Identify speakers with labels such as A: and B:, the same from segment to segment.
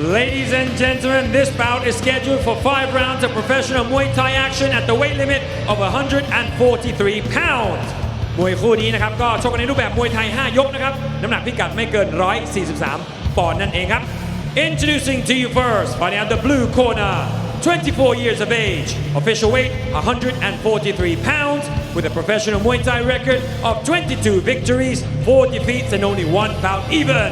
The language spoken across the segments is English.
A: Ladies and gentlemen, this bout is scheduled for 5 rounds of professional Muay Thai action at the weight limit of 143 pounds. มวยคู่นี้นะครับก็ชกกันในรูปแบบมวยไทย 5 ยกนะครับน้ำหนักพิกัดไม่เกิน 143 ปอนด์นั่นเองครับ Introducing to you first, fighting out the blue corner, 24 years of age, official weight 143 pounds, with a professional Muay Thai record of 22 victories, 4 defeats and only 1 bout even.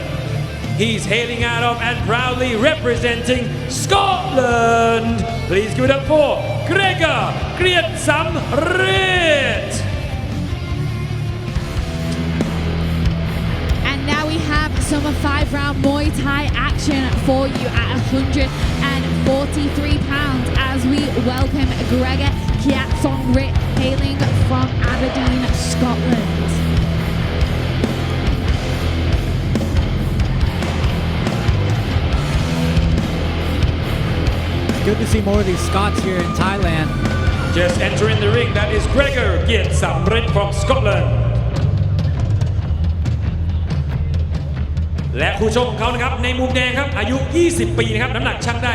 A: He's hailing out of and proudly representing Scotland. Please give it up for Gregor Grietsamrit.
B: And now we have some 5-round Muay Thai action for you at 143 pounds as we welcome Gregor Grietsamrit hailing from Aberdeen, Scotland.
C: Good to see more of these Scots here in Thailand.
A: Just entering the ring, that is Gregor Grietsamrit from Scotland. และคู่ชกของเขานะครับในมุมแดงครับอายุ 20 ปีนะครับน้ำหนักชั่งได้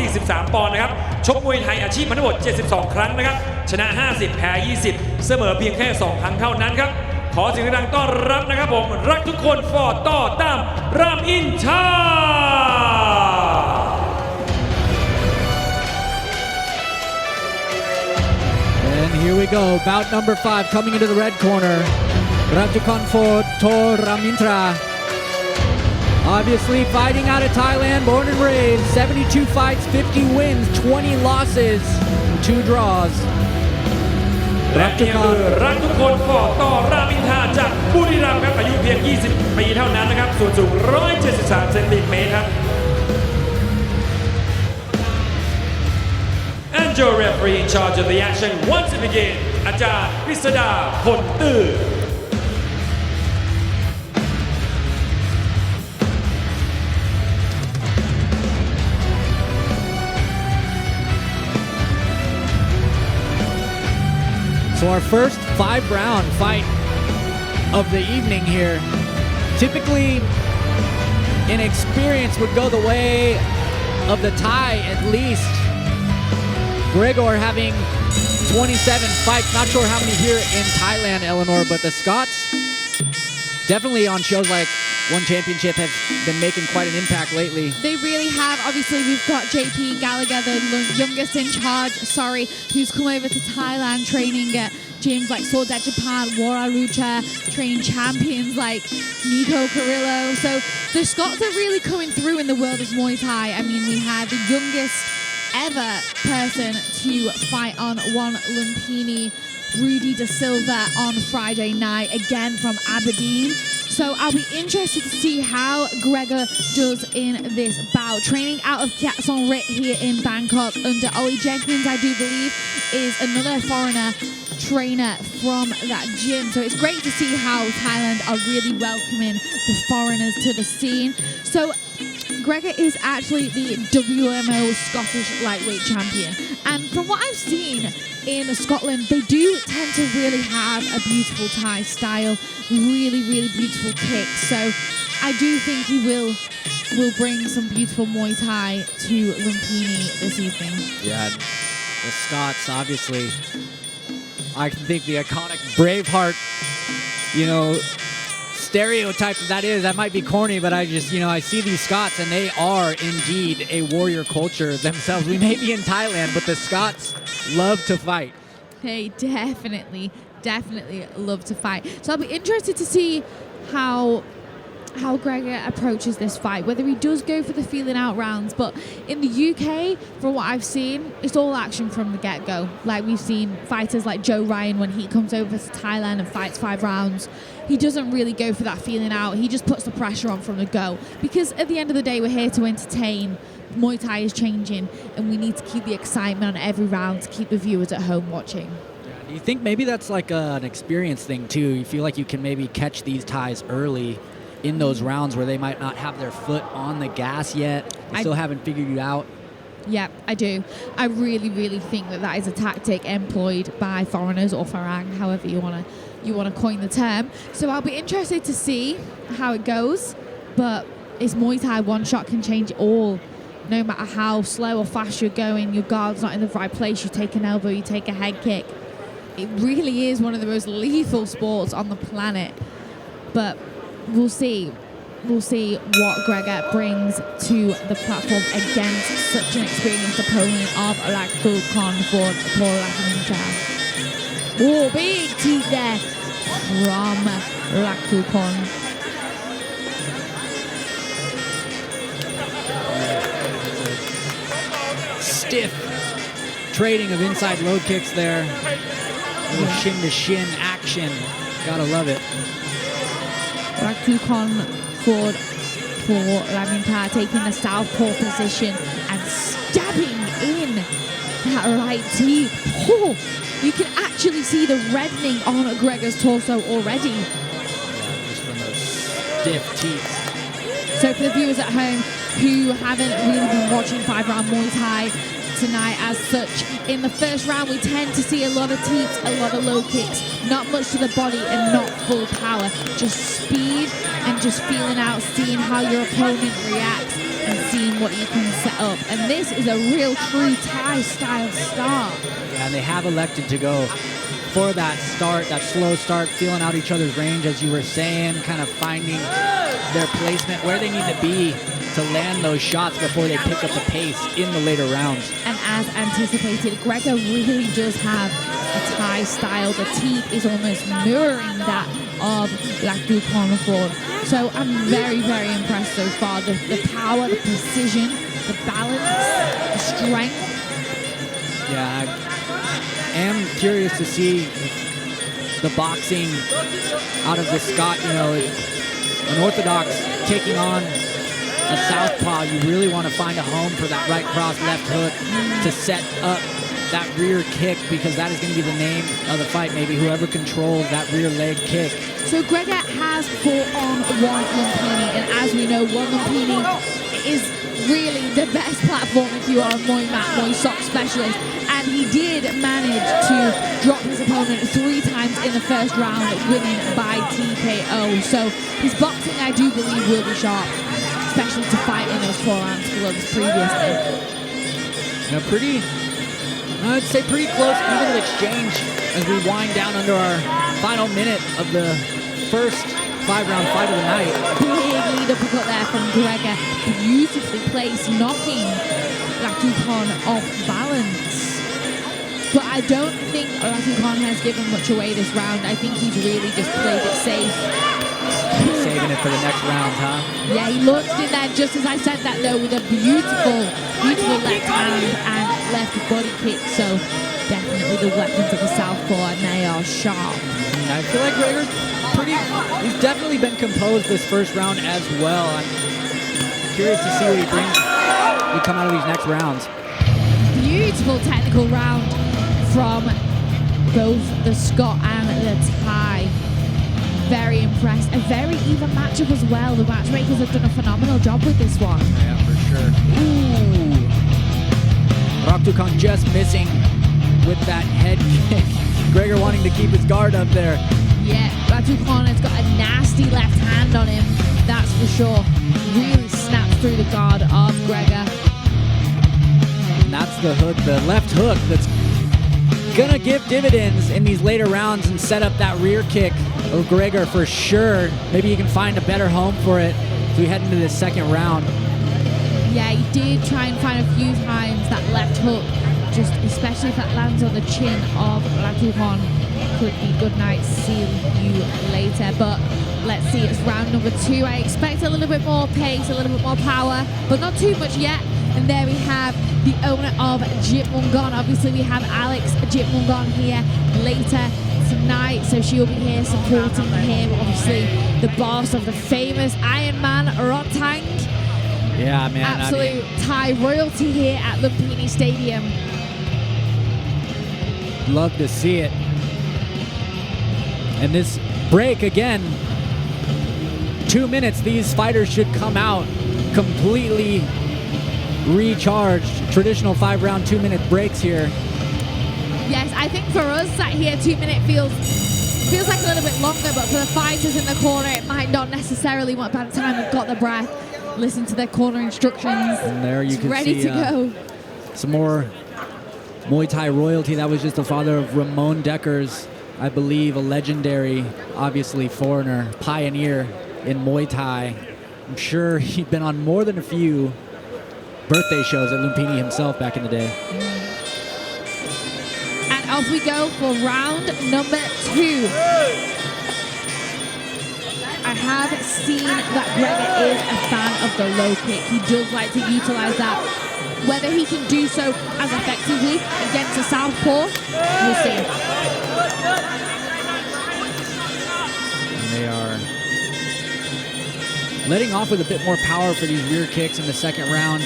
A: 143 ปอนด์นะครับชกมวยไทยอาชีพมาทั้งหมด 72 ครั้งนะครับชนะ 50 แพ้ 20 เสมอเพียงแค่ 2 ครั้งเท่านั้นครับขอเสียงดังต้อนรับนะครับผมรักทุกคนฟอร์ต่อตามรามอินทรา
C: And here we go, bout number 5 coming into the red corner. Ratchakan for Tor Ramintra. Obviously fighting out of Thailand, born and raised, 72 fights, 50 wins, 20 losses, 2 draws.
A: และนี่คือรักทุกคนฟอร์ต่อรามอินทราจากบุรีรัมย์ครับอายุเพียง 20 ปีเท่านั้นนะครับส่วนสูง 173 เซนติเมตรครับ And your referee in charge of the action once it begins อาจารย์กฤษดาพลตื้อ
C: So our first 5-round fight of the evening here. Typically, inexperience would go the way of the Thai at least. Gregor having 27 fights, not sure how many here in Thailand, Eleanor, but the Scots definitely on shows like One Championship have been making quite an impact lately.
B: They really have. Obviously, we've got JP Gallagher, the youngest in charge, who's come over to Thailand training at gyms like Swordad Japan, Waralucha, training champions like Nico Carrillo. So the Scots are really coming through in the world of Muay Thai. I mean, we had the youngest ever person to fight on one Lumpini, Rudy Da Silva, on Friday night, again from Aberdeen. So I'll be interested to see how Gregor does in this bout. Training out of Grietsamrit here in Bangkok under Ollie Jenkins, I do believe, is another foreigner trainer from that gym. So it's great to see how Thailand are really welcoming the foreigners to the scene. So Gregor is actually the WMO Scottish lightweight champion. And from what I've seen in Scotland, they do tend to really have a beautiful Thai style, really, really beautiful kicks. So I do think he will bring some beautiful Muay Thai to Lumpini this evening.
C: Yeah, the Scots, obviously. I think the iconic Braveheart, stereotype that might be corny, but I just, I see these Scots and they are indeed a warrior culture themselves. We may be in Thailand, but the Scots love to fight.
B: They definitely love to fight. So I'll be interested to see how Gregor approaches this fight, whether he does go for the feeling out rounds. But in the UK, from what I've seen, it's all action from the get-go. Like we've seen fighters like Joe Ryan, when he comes over to Thailand and fights 5 rounds, he doesn't really go for that feeling out. He just puts the pressure on from the go. Because at the end of the day, we're here to entertain. Muay Thai is changing, and we need to keep the excitement on every round to keep the viewers at home watching.
C: Do you think maybe that's like an experience thing too? You feel like you can maybe catch these Thais early in those rounds where they might not have their foot on the gas yet, they still haven't figured you out?
B: Yeah, I do. I really think that is a tactic employed by foreigners, or Farang, however you want to coin the term. So I'll be interested to see how it goes. But it's Muay Thai. One shot can change it all. No matter how slow or fast you're going, your guard's not in the right place. You take an elbow, you take a head kick. It really is one of the most lethal sports on the planet. But we'll see. We'll see what Gregor brings to the platform against such an experienced opponent of Laktu Conford for Latin. Oh, big teeth there from Laktu Con.
C: Stiff trading of inside load kicks there. Little shin to shin action. Gotta love it.
B: Laktu Conford for Laminta taking the southpaw position and stabbing in that right teeth. Oh, you can actually see the reddening on Gregor's torso already.
C: Yeah, just from those stiff teeth.
B: So for the viewers at home who haven't really been watching 5-round Muay Thai tonight as such, in the first round we tend to see a lot of teeps, a lot of low kicks, not much to the body and not full power, just speed and just feeling out, seeing how your opponent reacts and seeing what you can set up. And this is a real true Thai style start.
C: Yeah, and they have elected to go for that start, that slow start, feeling out each other's range, as you were saying, kind of finding their placement, where they need to be to land those shots before they pick up the pace in the later rounds.
B: And as anticipated, Gregor really does have a Thai style. The teeth is almost mirroring that of Laktu Conford. So I'm very, very impressed so far. The power, the precision, the balance, the strength.
C: Yeah, I am curious to see the boxing out of the Scott. You know, an orthodox taking on a southpaw, you really want to find a home for that right cross, left hook to set up that rear kick, because that is going to be the name of the fight, maybe whoever controls that rear leg kick.
B: So Gregor has fought on one Lumpini, and as we know, one Lumpini is really the best platform if you are a Muay mat, Muay sock specialist. And he did manage to drop his opponent 3 times in the first round, winning by TKO. So his boxing, I do believe, will be sharp, especially to fight in those 4-ounce gloves previously.
C: Yeah, I'd say pretty close, even exchange as we wind down under our final minute of the first 5-round fight of the night.
B: Big lead uppercut there from Gregor, beautifully placed, knocking Laktu Con off balance. But I don't think Laktu Con has given much away this round. I think he's really just played it safe.
C: Saving it for the next round, huh?
B: Yeah, he launched in there just as I said that, though, with a beautiful, beautiful left hand and left body kick. So definitely the weapons of the southpaw, and they are sharp.
C: I feel like Gregor's he's definitely been composed this first round as well. I'm curious to see what he brings when we come out of these next rounds.
B: Beautiful technical round from both the Scot and the Thai. Very impressed. A very even matchup as well. The matchmakers have done a phenomenal job with this one.
C: Yeah, for sure. Ooh. Laktu Con just missing with that head kick. Gregor wanting to keep his guard up there.
B: Yeah, Laktu Con has got a nasty left hand on him, that's for sure. Really snaps through the guard of Gregor.
C: And that's the hook, the left hook that's gonna give dividends in these later rounds and set up that rear kick of Gregor for sure. Maybe you can find a better home for it as we head into this second round.
B: Yeah, he did try and find a few times that left hook, just especially if that lands on the chin of Laktu Con. Could be good night, see you later. But let's see, it's round number 2. I expect a little bit more pace, a little bit more power, but not too much yet. And there we have the owner of Jip Mungon. Obviously, we have Alex Jip Mungon here later tonight, so she'll be here supporting him. Obviously, the boss of the famous Iron Man, Rotang.
C: Yeah, man.
B: Absolute Thai royalty here at Lumpini Stadium.
C: Love to see it. And this break again, 2 minutes, these fighters should come out completely recharged. Traditional 5-round 2-minute breaks here.
B: Yes, I think for us sat here, 2 minute feels like a little bit longer, but for the fighters in the corner, it might not necessarily, by the time we've got the breath, listen to their corner instructions.
C: And there you
B: It's
C: can
B: ready
C: see
B: to go.
C: some more Muay Thai royalty. That was just the father of Ramon Deckers, I believe, a legendary, obviously foreigner, pioneer in Muay Thai. I'm sure he'd been on more than a few birthday shows at Lumpini himself back in the day.
B: And off we go for round number 2. I have seen that Gregor is a fan of the low kick. He does like to utilize that. Whether he can do so as effectively against a southpaw, we'll see.
C: And they are letting off with a bit more power for these rear kicks in the second round.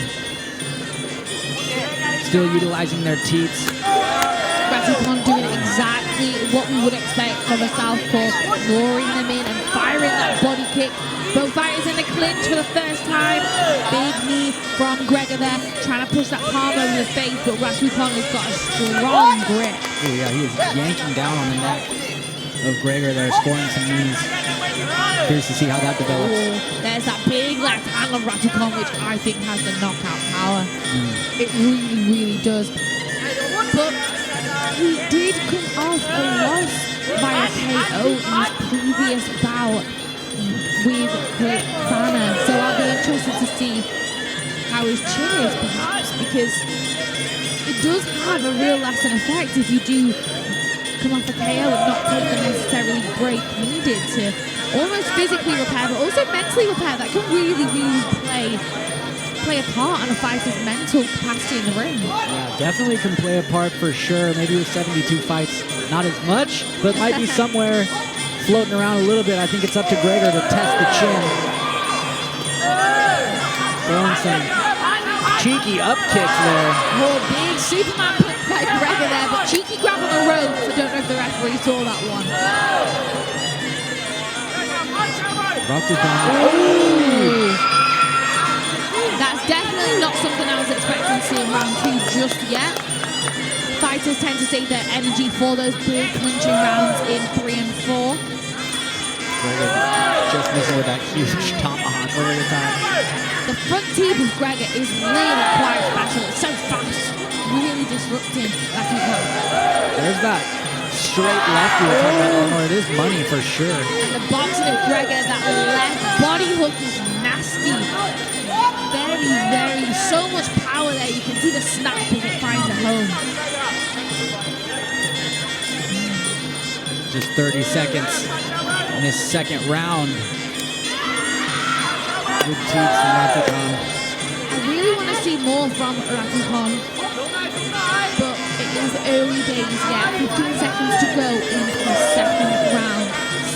C: Still utilizing their teeps.
B: Ratikon doing exactly what we would expect from a southpaw, luring them in and firing that body kick. Both fighters in the clinch for the first time. Big knee from Gregor there, trying to push that palm over the face, but Ratikon has got a strong grip.
C: Oh yeah, he is yanking down on the neck of Gregor there, scoring some knees. Curious to see how that develops.
B: Oh, there's that big left hand of Ratikon, which I think has the knockout power. It really, really does. But he did come off a loss via KO in his previous bout with Great Fana. So I'll be interested to see how his chin is, perhaps, because it does have a real lasting effect if you do come off a KO and not take the necessarily break needed to almost physically repair, but also mentally repair. That can really, really play a part on a fighter's mental capacity in the ring.
C: Yeah, definitely can play a part for sure. Maybe with 72 fights, not as much, but might be somewhere floating around a little bit. I think it's up to Gregor to test the chin. Throwing some cheeky up kicks there.
B: Oh, big Superman punch by Gregor there, but cheeky grab on the ropes. I don't know if the referee saw that one. That's definitely not something I was expecting to see in round 2 just yet. Fighters tend to save their energy for those big clinching rounds in 3 and 4.
C: Gregor just missing with that huge tomahawk over the top.
B: The front teeth of Gregor is really quite special. It's so fast, really disrupting.
C: There's that straight left you were talking about, Eleanor. It is money for sure.
B: And the boxing of Gregor, that left body hook is nasty. Very, very, so much power there. You can see the snap as it finds a home.
C: Just 30 seconds in this second round. Good teeth from Ratikon.
B: I really want to see more from Ratikon, but it is early days yet. 15 seconds to go in the second round.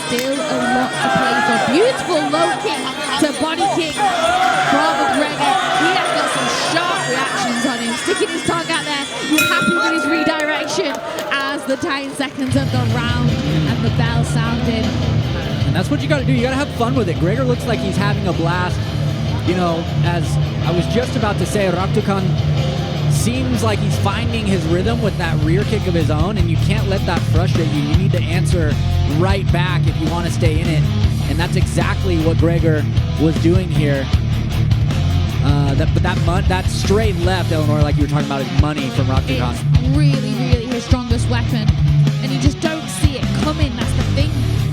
B: Still a lot to play for. Beautiful low kick to body kick from Gregor. He has got some sharp reactions on him. Sticking his tongue out there. He's happy with his redirection as the 10 seconds of the round and the bell sounded.
C: And that's what you got to do. You got to have fun with it. Gregor looks like he's having a blast. You know, as I was just about to say, Ratikon seems like he's finding his rhythm with that rear kick of his own, and you can't let that frustrate you. You need to answer right back if you want to stay in it. And that's exactly what Gregor was doing here. That straight left, Eleanor, like you were talking about, is money from Ratikon.
B: It's really, really his strongest weapon. And you just don't see it coming. That's the thing.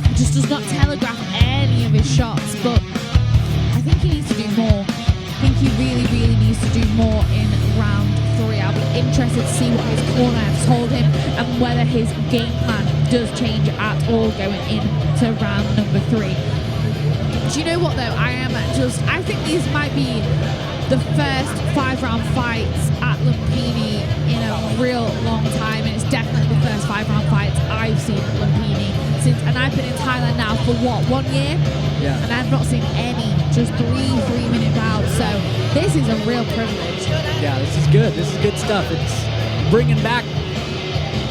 B: He just does not telegraph any of his shots. But I think he needs to do more. I think he really, really needs to do more in round 3. I'll be interested to see what his corner has told him and whether his game plan does change at all going into round number 3. Do you know what though? I think these might be the first 5-round fights at Lumpini in a real long time, and it's definitely the first 5-round fights I've seen at Lumpini since, and I've been in Thailand now for what, 1 year?
C: Yeah.
B: And I've not seen any, just 3-minute bouts, so this is a real privilege.
C: Yeah, this is good. This is good stuff. It's bringing back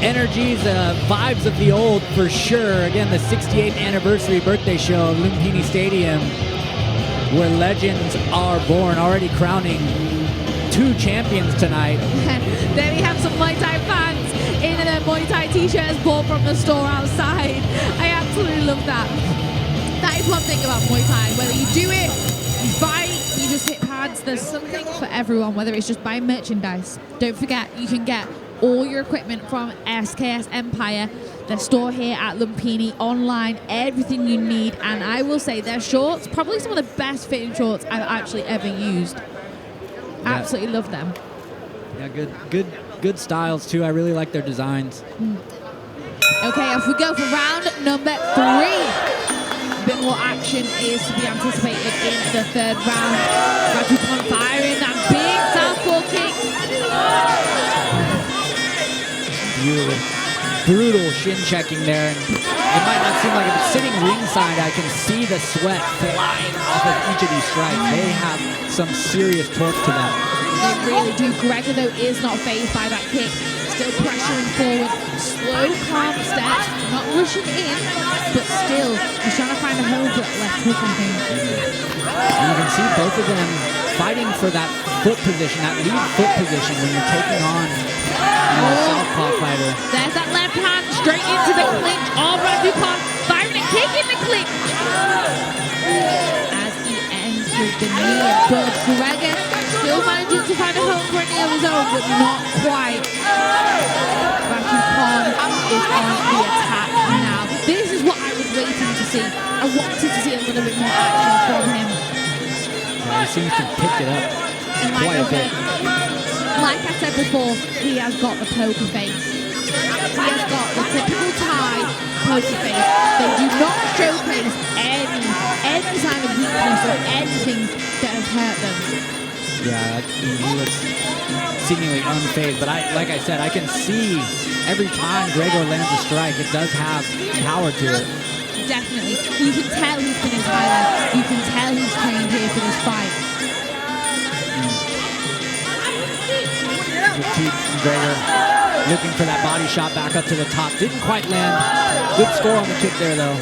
C: energies, vibes of the old for sure. Again, the 68th anniversary birthday show of Lumpini Stadium, where legends are born, already crowning 2 champions tonight.
B: There we have some Muay Thai fans in their Muay Thai t-shirts bought from the store outside. I absolutely love that. That is one thing about Muay Thai. Whether you do it, you fight, you you just hit pads, there's something for everyone, whether it's just buying merchandise. Don't forget, you can get all your equipment from SKS Empire, their store here at Lumpini, online, everything you need. And I will say their shorts, probably some of the best fitting shorts I've actually ever used. Absolutely love them.
C: Yeah, good styles too. I really like their designs.
B: Okay, off we go for round number 3. A bit more action is to be anticipated in the third round. Ratukon firing that big southpaw kick.
C: Brutal shin checking there. And it might not seem like it, but sitting ringside, I can see the sweat flying off of each of these strikes. They have some serious torque to them.
B: They really do. Gregor, though, is not fazed by that kick. Still pressuring forward. Slow, calm steps. Not rushing in, but still, he's trying to find a home for that left hook, I think.
C: And you can see both of them fighting for that foot position, that lead foot position when you're taking on a southpaw fighter.
B: There's that left hand straight into the clinch. Oh, Ratukon firing a kick in the clinch. As he ends with the knee, but Gregor still managing to find a home for a knee of his own, but not quite. Ratukon is on the attack now. This is what I was waiting to see. I wanted to see a little bit more action from him.
C: Yeah, he seems to have picked it up quite a bit.
B: Like I said before, he has got the poker face. He has got the typical Thai poker face. They do not showcase any sign of weakness or anything that has hurt them.
C: Yeah, he looks seemingly unfazed, but like I said, I can see every time Gregor lands a strike, it does have power to it.
B: Definitely. You can tell he's been in Thailand. You can tell he's trained here for this fight.
C: Gregor looking for that body shot back up to the top. Didn't quite land. Good score on the kick there, though.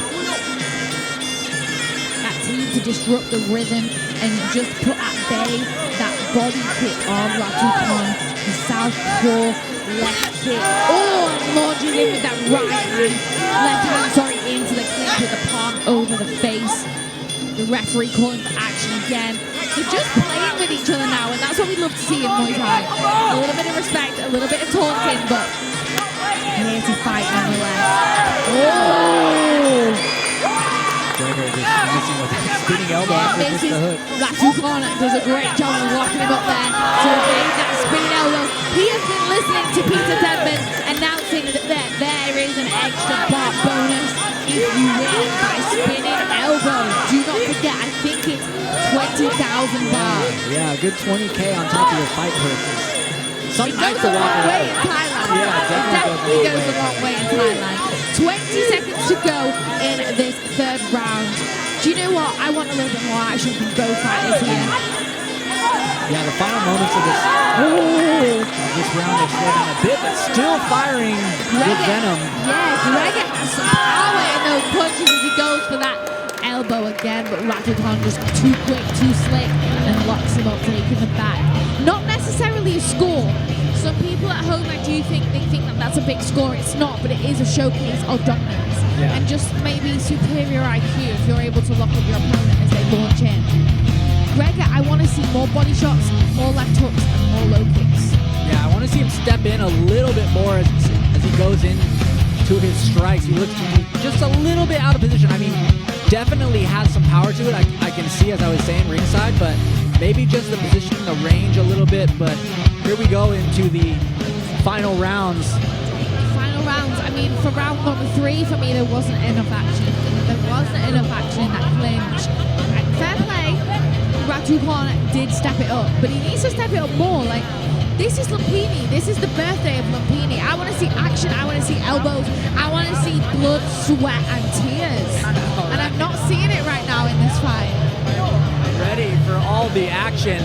B: That team to disrupt the rhythm and just put at bay that body kick on Ratukon. The southpaw left kick. Oh, and launches in with that right hand. Left hand, sorry, into the clinch with the palm over the face. The referee calling for action again. They're just playing with each other now, and that's what we love to see in Muay Thai. A little bit of respect, a little bit of taunting, but here to fight nonetheless. Oh!
C: Gregor just missing with that spinning elbow after the hook.
B: Ratukon does a great job of locking him up there to evade that spinning elbow. He has been listening to Peter Denman announcing that there is an extra bar bonus if you win by spinning elbow. Do not forget, I think it's 20,000 baht.
C: Yeah, a good 20K on top of your fight purses.
B: It goes a long way in Thailand.
C: Yeah,
B: it definitely goes a long way in Thailand. 20 seconds to go in this third round. Do you know what? I want a little bit more action from both fighters here.
C: Yeah, the final moments of this round have slowed down a bit, but still firing with venom.
B: Yeah, Gregor has some power in those punches as he goes for that elbow again, but Ratukon just too quick, too slick, and locks him up, taking the back. Not necessarily a score. Some people at home, I do think that that's a big score. It's not, but it is a showcase of dominance.
C: Yeah.
B: And just maybe superior IQ if you're able to lock up your opponent as they launch in. Gregor, I want to see more body shots, more left hooks, and more low kicks.
C: Yeah, I want to see him step in a little bit more as he goes into his strikes. He looks just a little bit out of position. I mean, definitely has some power to it. I can see, as I was saying, ringside, but maybe just the positioning, the range a little bit. But here we go into the final rounds.
B: Final rounds. I mean, for round number 3, for me, there wasn't enough action. There wasn't enough action in that clinch. And fair play, Ratukon did step it up, but he needs to step it up more. Like, this is Lumpini. This is the birthday of Lumpini. I want to see action. I want to see elbows. I want to see blood, sweat, and tears. And I'm not seeing it right now in this fight.
C: Ready for all the action.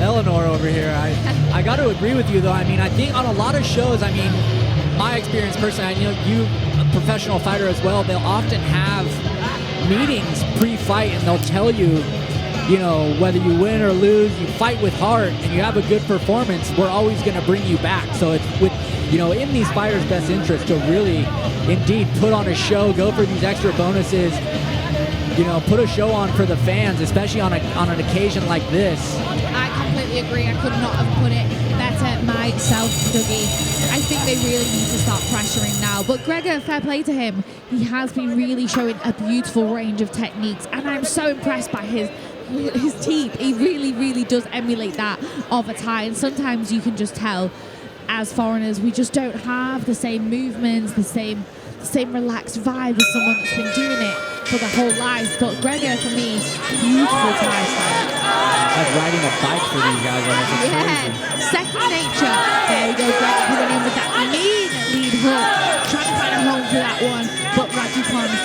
C: Eleanor over here. I got to agree with you, though. I mean, I think on a lot of shows, I mean, my experience personally, I know you, a professional fighter as well, they'll often have meetings pre-fight and they'll tell you, you know, whether you win or lose, you fight with heart and you have a good performance, we're always going to bring you back. So it's with, you know, in these fighters' best interest to really, indeed, put on a show, go for these extra bonuses. put a show on for the fans, especially on an occasion like this.
B: I completely agree. I could not have put it better myself, Dougie. I think they really need to start pressuring now. But Gregor, fair play to him. He has been really showing a beautiful range of techniques, and I'm so impressed by his teeth. He really, really does emulate that of a Thai, and sometimes you can just tell as foreigners we just don't have the same movements, the same relaxed vibe as someone that's been doing it for the whole life. But Gregor, for me, beautiful Thai style.
C: It's like riding a bike for these guys. Almost. It's crazy.
B: Second nature. There we go, Gregor coming in with that mean lead hook, trying to find a home for that one, but Raducanu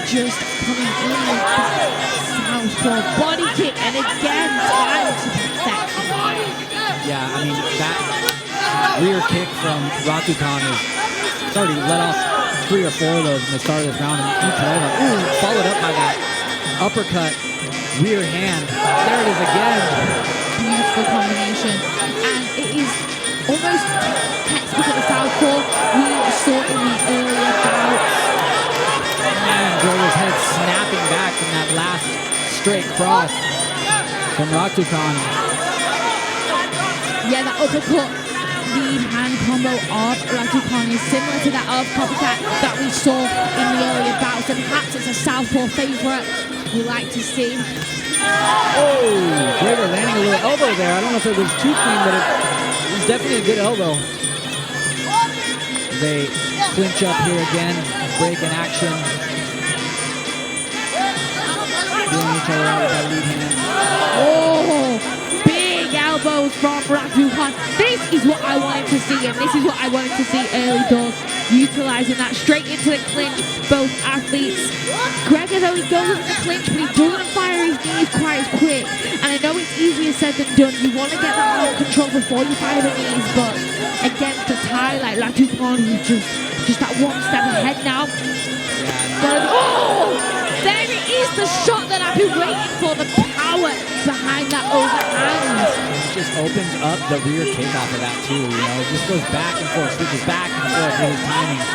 B: just coming in with that southpaw body kick, and again trying to perfection.
C: Yeah, I mean that rear kick from Raducanu is already let off 3 or 4 of those in the start of this round, and each one followed up by that uppercut rear hand. There it is again.
B: Beautiful combination, and it is almost textbook of the southpaw we saw in the earlier bouts.
C: And Gregor's head snapping back from that last straight cross from Raducanu.
B: Yeah, that uppercut lead hand combo of Raducanu is similar to that of Copycat that we saw in the earlier bouts, and perhaps it's a southpaw favourite we like to see.
C: Oh, Gregor landing a little elbow there. I don't know if it was too clean, but it was definitely a good elbow. They clinch up here again, break in action. Doing each other out with that lead hand.
B: Oh, big elbows from Raducanu. This is what I wanted to see, and this is what I wanted to see early doors. Utilising that straight into the clinch, both athletes. Gregor, though, he goes into the clinch, but he doesn't fire his knees quite as quick. And I know it's easier said than done. You want to get that arm control before you fire the knees, but against a Thai like Raducanu, who's just that one step ahead now. Oh! There it is, the shot that I've been waiting for, the power behind that overhand.
C: It just opens up the rear kick off of that too, just goes back and forth, switches back and forth with his timing.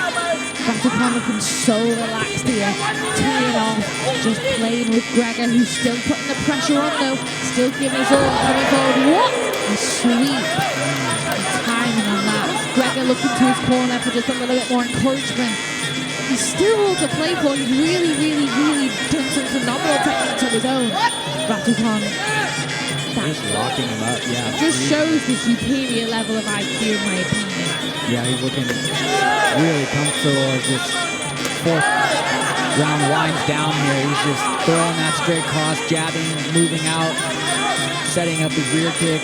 B: Raducanu looking so relaxed here, teeing off, just playing with Gregor, who's still putting the pressure on though, still giving his all, coming forward. What a sweep. The timing on that. Gregor looking to his corner for just a little bit more encouragement. He's still all to play for. He's really, really, really done some phenomenal techniques of his own. Raducanu.
C: Just locking him up, yeah.
B: Just shows the superior level of IQ, in my opinion.
C: Yeah, he's looking really comfortable as this 4th round winds down here. He's just throwing that straight cross, jabbing, moving out, setting up his rear kick.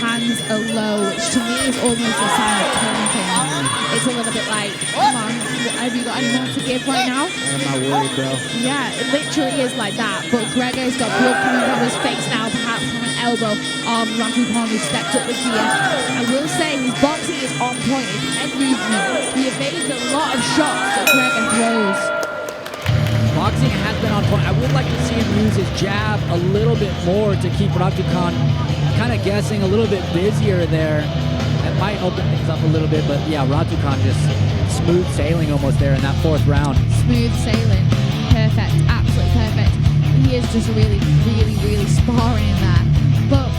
B: Hands are low, which to me is almost a sign of taunting. It's a little bit like, come on, have you got any more to give right now?
C: I'm not worried, bro.
B: Yeah, it literally is like that. But Gregor's got blood coming from his face now, perhaps from an elbow. Raducanu who stepped up the gear. I will say his boxing is on point. His head movement. He evades a lot of shots that Gregor throws.
C: Boxing has been on point. I would like to see him use his jab a little bit more to keep Raducanu kind of guessing a little bit busier there. That might open things up a little bit, but yeah, Raducanu just smooth sailing almost there in that 4th round.
B: Smooth sailing. Perfect. Absolutely perfect. He is just really, really, really sparring in there. But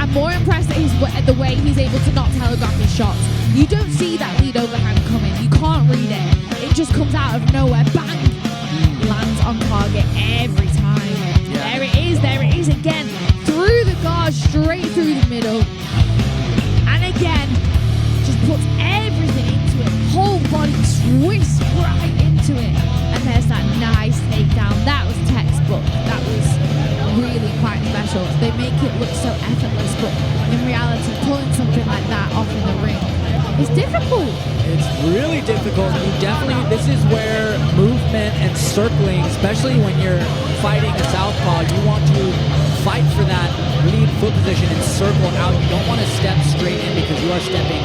B: I'm more impressed at the way he's able to not telegraph his shots. You don't see that lead overhand coming. You can't read it. It just comes out of nowhere. Bang! Lands on target every time. Yeah. There it is again. Through the guard, straight through the middle. And again, just puts everything into it. Whole body twists right into it. And there's that nice takedown. That was textbook. That was really quite special. They make it look so effortless, but in reality, pulling something like that off in the ring is difficult.
C: It's really difficult. This is where movement and circling, especially when you're fighting a southpaw, you want to fight for that lead foot position and circle out. You don't want to step straight in because you are stepping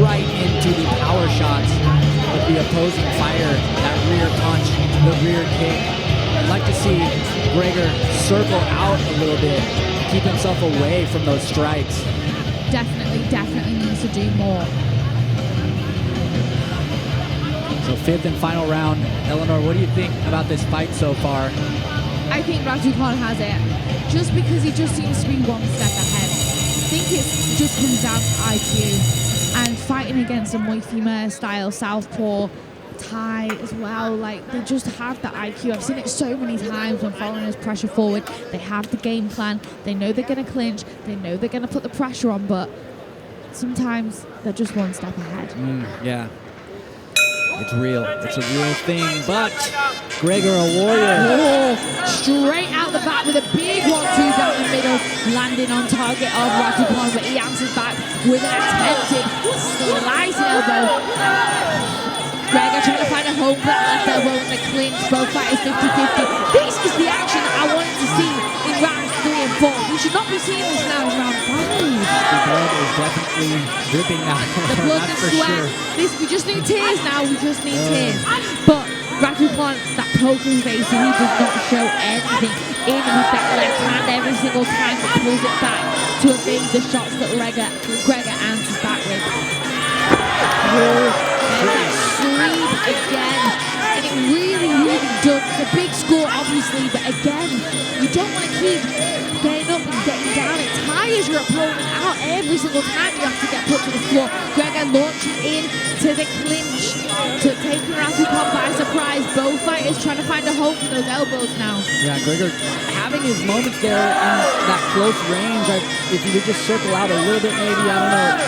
C: right into the power shots of the opposing fighter. That rear punch, the rear kick. I'd like to see Gregor circle out a little bit, keep himself away from those strikes.
B: Definitely needs to do more.
C: So fifth and final round. Eleanor, what do you think about this fight so far?
B: I think Raducanu has it, just because he just seems to be one step ahead. I think it just comes down to IQ and fighting against a Muay Thai style southpaw Thai as well. Like they just have the IQ. I've seen it so many times when foreigners pressure forward. They have the game plan. They know they're going to clinch. They know they're going to put the pressure on, but sometimes they're just one step ahead.
C: Yeah. It's real. It's a real thing. But Gregor, a warrior.
B: Oh, straight out the back with a big 1-2 down the middle, landing on target of Raducanu, but he answers back with an attempted slicing elbow. Gregor trying to find a home for that left elbow in the clinch. Both fighters 50-50. This is the action I wanted to see in rounds 3 and 4. We should not be seeing this now in round 5.
C: The blood is definitely dripping now.
B: The blood
C: That's
B: and
C: for
B: sweat.
C: sure.
B: We just need tears now. We just need tears. But Raducanu, that poker face, he does not show anything. In with that left hand every single time, but pulls it back to evade the shots that Gregor answers back with. And that sweep again. And it really does. It's a big score, obviously, but again, you don't want to keep getting up and getting down. It tires your opponent out every single time you have to get put to the floor. Gregor launching in to the clinch, to taking Raducanu by surprise. Both fighters trying to find a home for those elbows now.
C: Yeah, Gregor having his moments there in that close range. If he would just circle out a little bit, maybe, I don't know,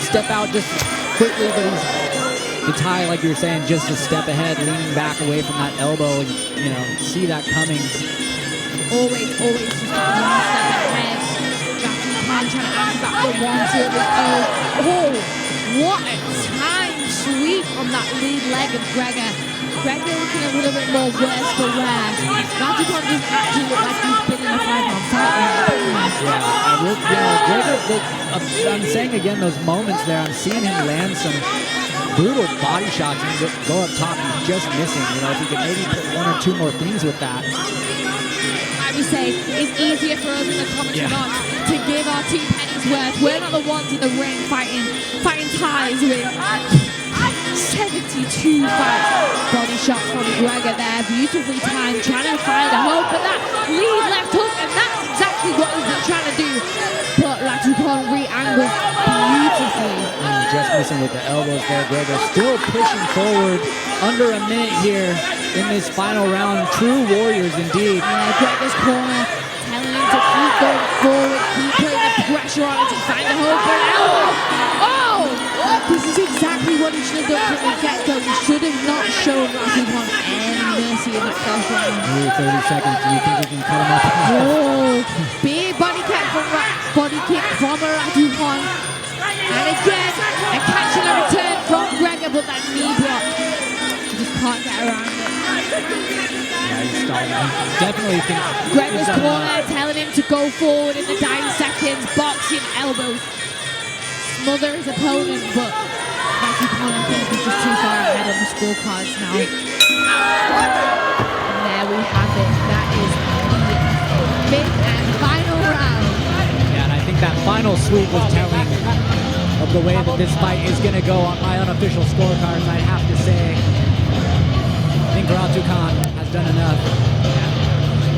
C: step out just quickly, but the Thai, like you were saying, just a step ahead, leaning back away from that elbow, and see that coming.
B: Always just one step ahead. Raducanu trying to answer back with 1-2 of his own. Oh, what a time sweep on that lead leg of Gregor. Gregor looking a little bit more worse for wear. Raducanu doesn't actually look like he's been in a 5-round fight.
C: Gregor, I'm saying again, those moments there, I'm seeing him land some brutal body shots and go up top. He's just missing. If he could maybe put 1 or 2 more things with that.
B: Like we say, it's easier for us in the commentary box to give our 2 pennies worth. We're not the ones in the ring fighting ties with 72 fights. Body shot from Gregor there, beautifully timed, trying to find a hole for that lead left hook, and that's exactly what he's been trying to do. But Raducanu re-angles beautifully.
C: Just missing with the elbows there. Gregor still pushing forward. Under a minute here in this final round. True warriors indeed.
B: Yeah, Gregor's corner telling him to keep going forward, keep putting the pressure on until he finds a hole for an elbow. Oh! This is exactly what he should have done from the get-go. He should have not shown Raducanu any mercy in that first round.
C: 30 seconds. Do you think we can cut him off?
B: Oh! Big body kick from Raducanu. And again, a catch and a return from Gregor, but that knee block, you just can't get around it.
C: Yeah, he's stalling. Definitely think
B: Gregor's corner telling him to go forward in the dying seconds, boxing elbows, smother his opponent, but Raducanu, I think, is just too far ahead on the scorecards now. And there we have it. That is the fifth and final round.
C: Yeah, and I think that final sweep was telling of the way that this fight is going to go on my unofficial scorecards. I'd have to say, I think Raducanu has done enough.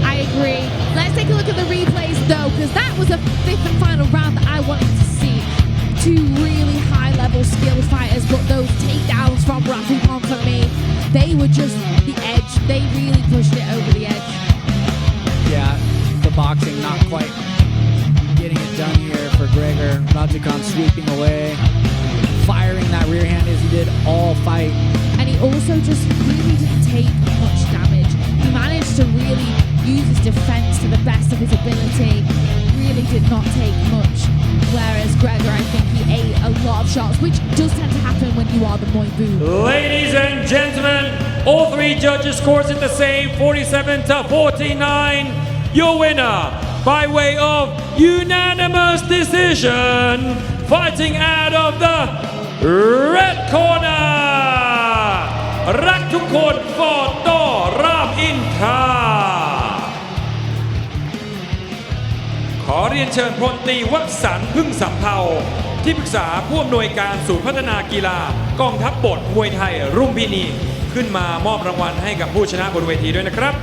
B: I agree. Let's take a look at the replays though, because that was a fifth and final round that I wanted to see. 2 really high-level skilled fighters, but those takedowns from Raducanu for me, they were just the edge. They really pushed it over the edge.
C: Yeah, the boxing not quite getting it done here for Gregor. Raducanu sweeping away, firing that rear hand as he did all fight.
B: And he also just really didn't take much damage. He managed to really use his defense to the best of his ability. Really did not take much. Whereas Gregor, I think he ate a lot of shots, which does tend to happen when you are the Muay Boo.
A: Ladies and gentlemen, all 3 judges scores it the same, 47-49. Your winner, by way of unanimous decision, fighting out of the red corner, Raducanu Photo Ram Inta. ขอเรียนเชิญพลตรีวสันต์พึ่งสำเภา ที่ปรึกษาผู้อำนวยการศูนย์พัฒนากีฬากองทัพบกมวยไทยรุ่มพินีขึ้นมามอบรางวัลให้กับผู้ชนะบนเวทีด้วยนะครับ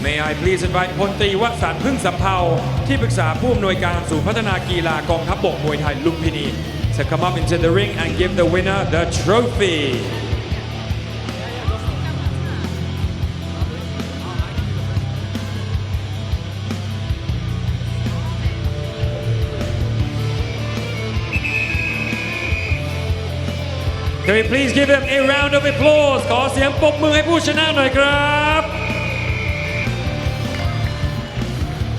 A: May I please invite พลตรีวสันต์พึ่งสำเภาที่ปรึกษาผู้อำนวยการศูนย์พัฒนากีฬากองทัพบกมวยไทยลุมพินี to come up into the ring and give the winner the trophy. Can we please give them a round of applause ขอเสียงปรบมือให้ผู้ชนะหน่อยครับ